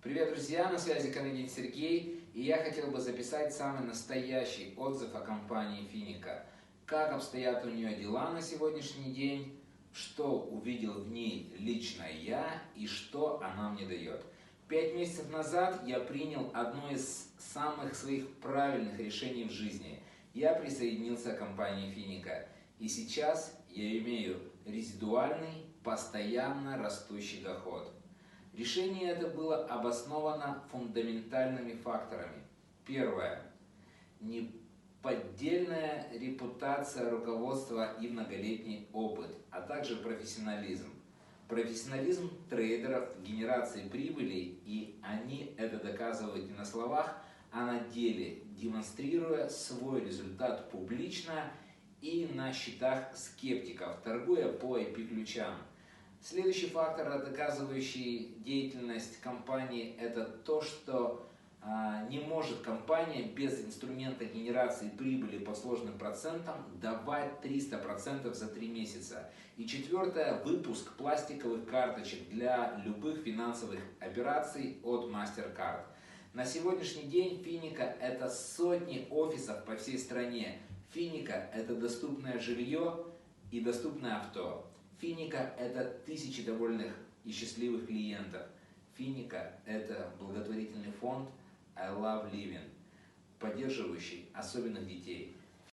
Привет, друзья! На связи Канадин Сергей, и я хотел бы записать самый настоящий отзыв о компании Финика. Как обстоят у нее дела на сегодняшний день, что увидел в ней лично я и что она мне дает. 5 месяцев назад я принял одно из самых своих правильных решений в жизни. Я присоединился к компании Финика, и сейчас я имею резидуальный, постоянно растущий доход. Решение это было обосновано фундаментальными факторами. Первое. Неподдельная репутация руководства и многолетний опыт, а также профессионализм. Профессионализм трейдеров в генерации прибыли, и они это доказывают не на словах, а на деле, демонстрируя свой результат публично и на счетах скептиков, торгуя по IP-ключам. Следующий фактор, доказывающий деятельность компании, это то, что не может компания без инструмента генерации прибыли по сложным процентам давать 300% за 3 месяца. И четвертое, выпуск пластиковых карточек для любых финансовых операций от MasterCard. На сегодняшний день Финика это сотни офисов по всей стране. Финика это доступное жилье и доступное авто. Финика – это тысячи довольных и счастливых клиентов. Финика – это благотворительный фонд I Love Living, поддерживающий особенных детей.